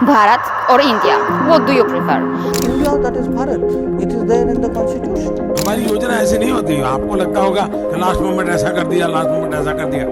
Bharat or India? What do you prefer? India, that is Bharat. It is there in the constitution. हमारी योजना ऐसी नहीं होती। आपको लगता होगा कि लास्ट मोमेंट ऐसा कर दिया, लास्ट मोमेंट ऐसा कर दिया।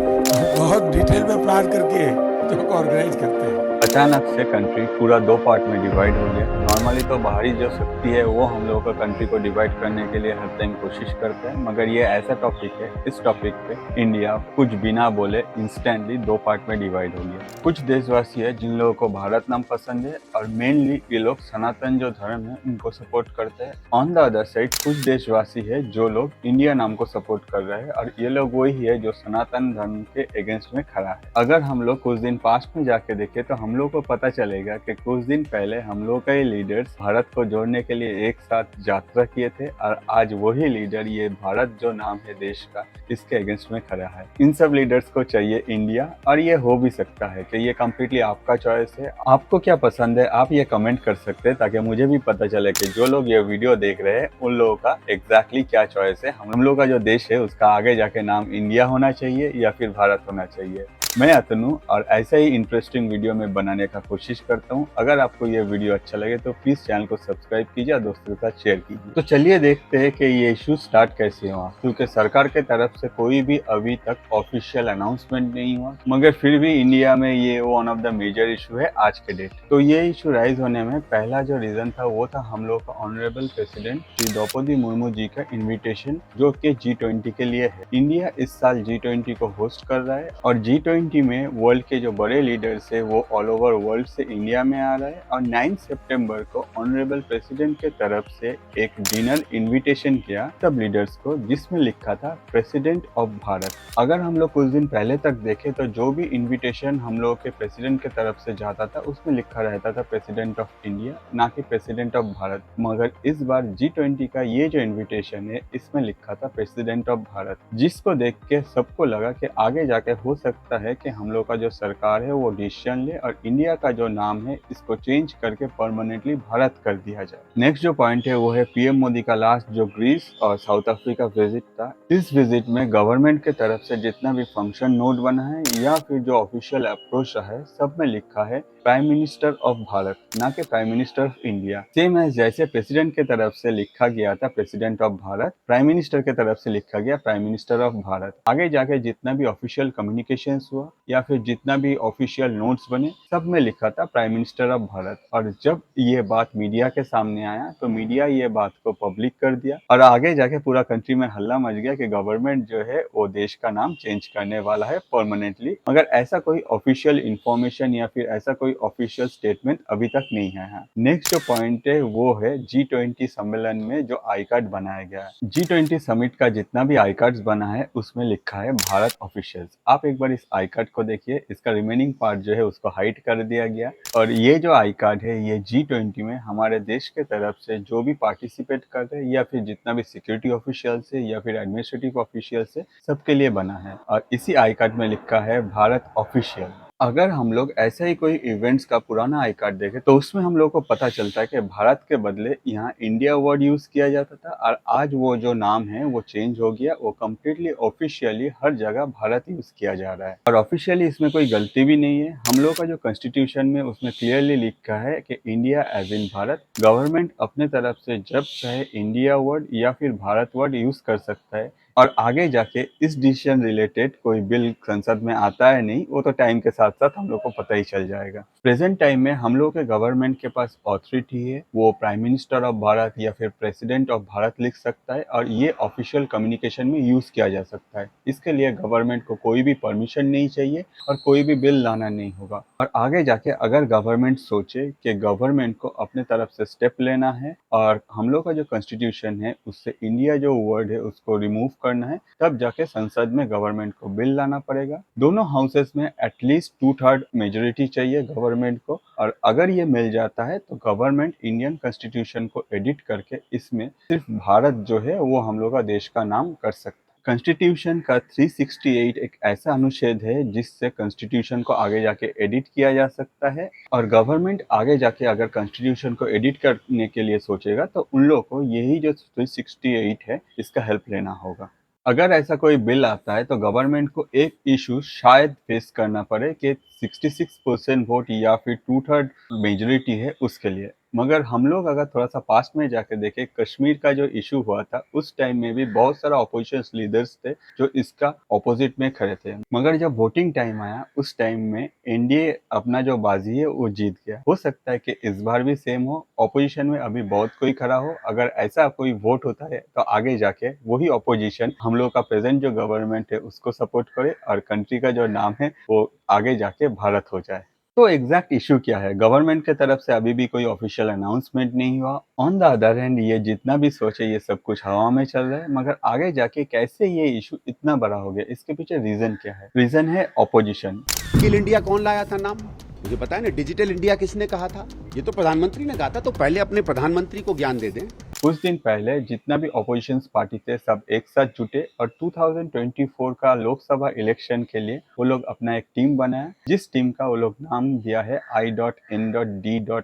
बहुत डिटेल में प्लान करके जो ऑर्गेनाइज करते हैं। अचानक से कंट्री पूरा दो पार्ट में डिवाइड हो गया। नॉर्मली तो बाहरी जो शक्ति है वो हम लोगों का कंट्री को डिवाइड करने के लिए हर टाइम कोशिश करते हैं, मगर ये ऐसा टॉपिक है, इस टॉपिक पे इंडिया कुछ बिना बोले इंस्टेंटली दो पार्ट में डिवाइड हो गया। कुछ देशवासी है जिन लोगों को भारत नाम पसंद है और मेनली ये लोग सनातन जो धर्म है उनको सपोर्ट करते हैं। ऑन द अदर साइड कुछ देशवासी है जो लोग इंडिया नाम को सपोर्ट कर रहे हैं और ये लोग वही है जो सनातन धर्म के अगेंस्ट में खड़ा है। अगर हम लोग कुछ दिन पास्ट में जाके देखें तो हम लोग को पता चलेगा कि कुछ दिन पहले हम लोग के लीडर्स भारत को जोड़ने के लिए एक साथ यात्रा किए थे और आज वही लीडर ये भारत जो नाम है देश का इसके अगेंस्ट में खड़ा है। इन सब लीडर्स को चाहिए इंडिया और ये हो भी सकता है कि ये कम्प्लीटली आपका चॉइस है। आपको क्या पसंद है आप ये कमेंट कर सकते हैं ताकि मुझे भी पता चले कि जो लोग ये वीडियो देख रहे हैं उन लोगों का एग्जैक्टली क्या चॉइस है। हम लोग का जो देश है उसका आगे जाके नाम इंडिया होना चाहिए या फिर भारत होना चाहिए। मैं अतनु और ऐसा ही इंटरेस्टिंग वीडियो में बनाने का कोशिश करता हूँ। अगर आपको ये वीडियो अच्छा लगे तो प्लीज चैनल को सब्सक्राइब कीजिए और दोस्तों के साथ शेयर कीजिए। तो चलिए देखते हैं कि ये इशू स्टार्ट कैसे हुआ, क्योंकि सरकार के तरफ से कोई भी अभी तक ऑफिशियल अनाउंसमेंट नहीं हुआ, मगर फिर भी इंडिया में ये one of the major issue है आज के डेट। तो ये इशू राइज होने में पहला जो रीजन था वो था हम लोग का ऑनरेबल प्रेसिडेंट श्री द्रौपदी मुर्मू जी का इन्विटेशन जो कि G20 के लिए है। इंडिया इस साल G20 को होस्ट कर रहा है और G20 में वर्ल्ड के जो बड़े लीडर्स है वो ऑल ओवर वर्ल्ड से इंडिया में आ रहा है और 9 सितंबर को ऑनरेबल प्रेसिडेंट के तरफ से एक डिनर इनविटेशन किया सब लीडर्स को, जिसमें लिखा था प्रेसिडेंट ऑफ भारत। अगर हम लोग कुछ दिन पहले तक देखें तो जो भी इनविटेशन हम लोग के प्रेसिडेंट के तरफ से जाता था उसमें लिखा रहता था प्रेसिडेंट ऑफ इंडिया, ना कि प्रेसिडेंट ऑफ भारत। मगर इस बार G20 का ये जो इन्विटेशन है इसमें लिखा था प्रेसिडेंट ऑफ भारत, जिसको देख के सबको लगा कि आगे जाके हो सकता है कि हम लोग का जो सरकार है वो डिसीजन ले और इंडिया का जो नाम है इसको चेंज करके परमानेंटली भारत कर दिया जाए। नेक्स्ट जो पॉइंट है वो है पीएम मोदी का लास्ट जो ग्रीस और साउथ अफ्रीका विजिट था। इस विजिट में गवर्नमेंट के तरफ से जितना भी फंक्शन नोट बना है या फिर जो ऑफिशियल अप्रोच रहा है सब में लिखा है प्राइम मिनिस्टर ऑफ भारत, ना कि prime minister of India. Same है जैसे प्रेसिडेंट के तरफ से लिखा गया था president of Bharat, prime minister के तरफ से लिखा गया प्राइम मिनिस्टर ऑफ भारत। आगे जाके जितना भी ऑफिशियल कम्युनिकेशंस हुआ या फिर जितना भी ऑफिशियल नोट्स बने सब में लिखा था प्राइम मिनिस्टर ऑफ भारत। और जब ये बात मीडिया के सामने आया तो मीडिया ये बात को पब्लिक कर दिया और आगे जाके पूरा कंट्री में हल्ला मच गया कि गवर्नमेंट जो है वो देश का नाम चेंज करने वाला है परमानेंटली। मगर ऐसा कोई ऑफिशियल इंफॉर्मेशन या फिर ऐसा कोई ऑफिशियल स्टेटमेंट अभी तक नहीं है। नेक्स्ट जो पॉइंट है वो है G20 सम्मेलन में जो आई कार्ड बनाया गया है। G20 समिट का जितना भी आई कार्ड बना है उसमें लिखा है भारत ऑफिशियल्स। आप एक बार इस आई कार्ड को देखिए, इसका रिमेनिंग पार्ट जो है उसको हाइड कर दिया गया और ये जो आई कार्ड है ये G20 में हमारे देश के तरफ से जो भी पार्टिसिपेट कर रहे हैं या फिर जितना भी सिक्योरिटी ऑफिशियल से या फिर एडमिनिस्ट्रेटिव ऑफिशियल से सबके लिए बना है और इसी आई कार्ड में लिखा है भारत ऑफिशियल। अगर हम लोग ऐसा ही कोई इवेंट्स का पुराना आई कार्ड देखें तो उसमें हम लोग को पता चलता है कि भारत के बदले यहाँ इंडिया वर्ड यूज किया जाता था और आज वो जो नाम है वो चेंज हो गया, वो कम्प्लीटली ऑफिशियली हर जगह भारत यूज किया जा रहा है और ऑफिशियली इसमें कोई गलती भी नहीं है। हम लोग का जो कॉन्स्टिट्यूशन में उसमें क्लियरली लिखा है कि India as in Bharat, government अपने तरफ से जब चाहे इंडिया वर्ड या फिर भारत वर्ड यूज कर सकता है और आगे जाके इस डिसीजन रिलेटेड कोई बिल संसद में आता है नहीं, वो तो टाइम के साथ साथ हम लोग को पता ही चल जाएगा। प्रेजेंट टाइम में हम लोग के गवर्नमेंट के पास ऑथोरिटी है, वो प्राइम मिनिस्टर ऑफ भारत या फिर प्रेसिडेंट ऑफ भारत लिख सकता है और ये ऑफिशियल कम्युनिकेशन में यूज किया जा सकता है। इसके लिए गवर्नमेंट को कोई भी परमिशन नहीं चाहिए और कोई भी बिल लाना नहीं होगा। और आगे जाके अगर गवर्नमेंट सोचे कि गवर्नमेंट को अपने तरफ से स्टेप लेना है और हम लोग का जो कॉन्स्टिट्यूशन है उससे इंडिया जो वर्ड है उसको रिमूव करना है, तब जाके संसद में गवर्नमेंट को बिल लाना पड़ेगा। दोनों हाउसेस में एटलीस्ट 2/3 मेजोरिटी चाहिए गवर्नमेंट को और अगर ये मिल जाता है तो गवर्नमेंट इंडियन कॉन्स्टिट्यूशन को एडिट करके इसमें सिर्फ भारत जो है वो हम लोग का देश का नाम कर सकता है। कॉन्स्टिट्यूशन का 368 एक ऐसा अनुच्छेद है जिससे कॉन्स्टिट्यूशन को आगे जाके एडिट किया जा सकता है और गवर्नमेंट आगे जाके अगर कॉन्स्टिट्यूशन को एडिट करने के लिए सोचेगा तो उन लोगों को यही जो 368 है इसका हेल्प लेना होगा। अगर ऐसा कोई बिल आता है तो गवर्नमेंट को एक इशू शायद फेस करना पड़े कि 66% वोट या फिर 2/3 मेजोरिटी है उसके लिए। मगर हम लोग अगर थोड़ा सा पास्ट में जाके देखें, कश्मीर का जो इशू हुआ था उस टाइम में भी बहुत सारा ऑपोजिशन लीडर्स थे जो इसका ऑपोजिट में खड़े थे। मगर जब वोटिंग टाइम आया उस टाइम में एनडीए अपना जो बाजी है वो जीत गया। हो सकता है कि इस बार भी सेम हो, ऑपोजिशन में अभी बहुत कोई खड़ा हो। अगर ऐसा कोई वोट होता है तो आगे जाके वही ऑपोजिशन हम लोग का प्रेजेंट जो गवर्नमेंट है उसको सपोर्ट करे और कंट्री का जो नाम है वो आगे जाके भारत हो जाए। तो एग्जैक्ट इशू क्या है? गवर्नमेंट के तरफ से अभी भी कोई ऑफिशियल अनाउंसमेंट नहीं हुआ। ऑन द अदर हैंड ये जितना भी सोचे ये सब कुछ हवा में चल रहा है। मगर आगे जाके कैसे ये इशू इतना बड़ा हो गया, इसके पीछे रीजन क्या है? रीजन है ऑपोजिशन। स्किल इंडिया कौन लाया था नाम? मुझे पता है ना। डिजिटल इंडिया किसने कहा था? ये तो प्रधानमंत्री ने कहा था। तो पहले अपने प्रधानमंत्री को ज्ञान दे दें। कुछ दिन पहले जितना भी ऑपोजिशन पार्टी थे सब एक साथ जुटे और 2024 का लोकसभा इलेक्शन के लिए वो लोग अपना एक टीम बनाया, जिस टीम का वो लोग नाम दिया है I.N.D.I.A,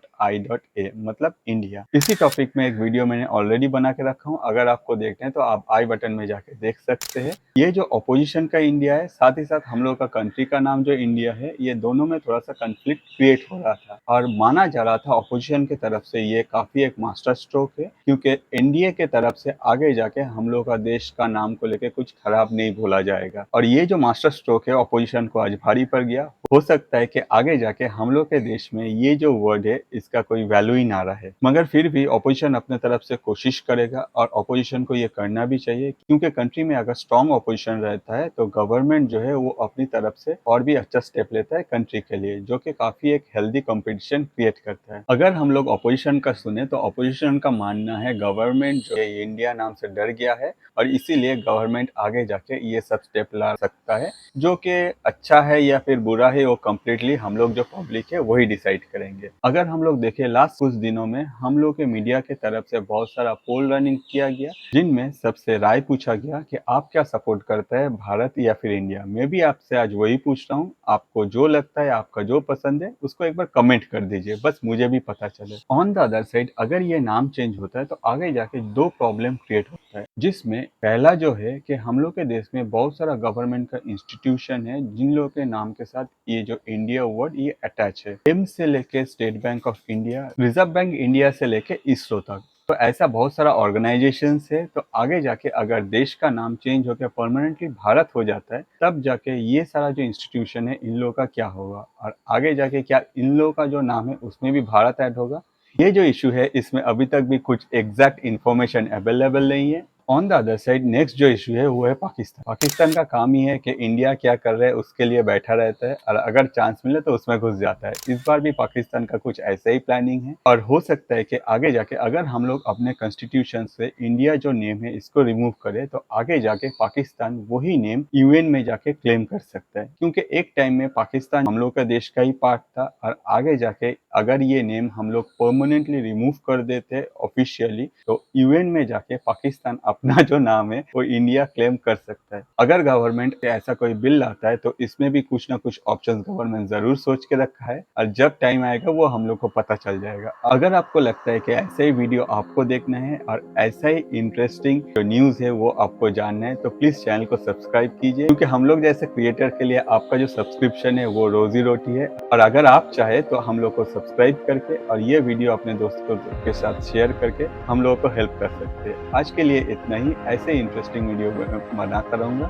मतलब इंडिया। इसी टॉपिक में एक वीडियो मैंने ऑलरेडी बना के रखा हूँ, अगर आपको देखना है तो आप आई बटन में जाके देख सकते हैं। ये जो ऑपोजिशन का इंडिया है, साथ ही साथ हम लोग का कंट्री का नाम जो इंडिया है, ये दोनों में थोड़ा सा कंफ्लिक्ट क्रिएट हो रहा था और माना जा रहा था ऑपोजिशन की तरफ से ये काफी एक मास्टर स्ट्रोक है, क्योंकि एनडीए के तरफ से आगे जाके हम लोग का देश का नाम को लेके कुछ खराब नहीं भूला जाएगा। और ये जो मास्टर स्ट्रोक है ऑपोजिशन को आज भारी पड़ गया। हो सकता है कि आगे जाके हम लोग के देश में ये जो वर्ड है इसका कोई वैल्यू ही ना रहे। मगर फिर भी ऑपोजिशन अपने तरफ से कोशिश करेगा और ऑपोजिशन को ये करना भी चाहिए, क्योंकि कंट्री में अगर स्ट्रॉन्ग ऑपोजिशन रहता है तो गवर्नमेंट जो है वो अपनी तरफ से और भी अच्छा स्टेप लेता है कंट्री के लिए, जो कि काफी एक हेल्दी कंपटीशन क्रिएट करता है। अगर हम लोग ऑपोजिशन का सुने तो ऑपोजिशन का मानना है गवर्नमेंट जो है इंडिया नाम से डर गया है और इसीलिए गवर्नमेंट आगे जाके ये सब स्टेप ला सकता है। जो कि अच्छा है या फिर बुरा है वो कम्प्लीटली हम लोग जो पब्लिक है वही डिसाइड करेंगे। अगर हम लोग देखें लास्ट कुछ दिनों में हम लोग के मीडिया के तरफ से बहुत सारा पोल रनिंग किया गया, जिनमें सबसे राय पूछा गया कि आप क्या सपोर्ट करते हैं, भारत या फिर इंडिया। मैं भी आपसे आज वही पूछ रहा हूँ, आपको जो लगता है, आपका जो पसंद है उसको एक बार कमेंट कर दीजिए, बस मुझे भी पता चले। ऑन द अदर साइड अगर ये नाम चेंज होता है तो आगे जाके दो प्रॉब्लम क्रिएट होता है, जिसमें पहला जो है कि हम लोग के देश में बहुत सारा गवर्नमेंट का इंस्टीट्यूशन है जिन लोगों के नाम के साथ ये जो इंडिया वर्ड ये अटैच है। एम्स से लेके state bank of India, reserve bank India से लेके इसरो तक, तो ऐसा बहुत सारा ऑर्गेनाइजेशंस है। तो आगे जाके अगर देश का नाम चेंज होकर परमानेंटली भारत हो जाता है तब जाके ये सारा जो इंस्टीट्यूशन है इन लोगों का क्या होगा और आगे जाके क्या इन लोगों का जो नाम है उसमें भी भारत ऐड होगा। ये जो इशू है इसमें अभी तक भी कुछ एग्जैक्ट इन्फॉर्मेशन अवेलेबल नहीं है। On the other side next जो इशू है वो है पाकिस्तान। पाकिस्तान का काम ही है कि इंडिया क्या कर रहा है उसके लिए बैठा रहता है और अगर चांस मिले तो उसमें घुस जाता है। इस बार भी पाकिस्तान का कुछ ऐसे ही प्लानिंग है और हो सकता है कि आगे जाके अगर हम लोग अपने कॉन्स्टिट्यूशन से इंडिया जो नेम है इसको रिमूव करें तो आगे जाके पाकिस्तान वही नेम यूएन में जाके क्लेम कर सकता है, क्योंकि एक टाइम में पाकिस्तान हम लोग का देश का ही पार्ट था और आगे जाके अगर ये नेम हम लोग परमानेंटली रिमूव कर देते ऑफिशियली तो यूएन में जाके पाकिस्तान अपना जो नाम है वो इंडिया क्लेम कर सकता है। अगर गवर्नमेंट ऐसा कोई बिल लाता है तो इसमें भी कुछ ना कुछ ऑप्शंस गवर्नमेंट जरूर सोच के रखा है और जब टाइम आएगा वो हम लोग को पता चल जाएगा। अगर आपको लगता है कि ऐसा ही वीडियो आपको देखना है और ऐसा ही इंटरेस्टिंग जो न्यूज है वो आपको जानना है तो प्लीज चैनल को सब्सक्राइब कीजिए, क्योंकि हम लोग जैसे क्रिएटर के लिए आपका जो सब्सक्रिप्शन है वो रोजी रोटी है। और अगर आप चाहे तो हम लोग को सब्सक्राइब करके और ये वीडियो अपने दोस्तों के साथ शेयर करके हम लोगों को हेल्प कर सकते हैं। आज के लिए इतना ही, ऐसे इंटरेस्टिंग वीडियो बनाता रहूंगा।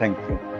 Thank you.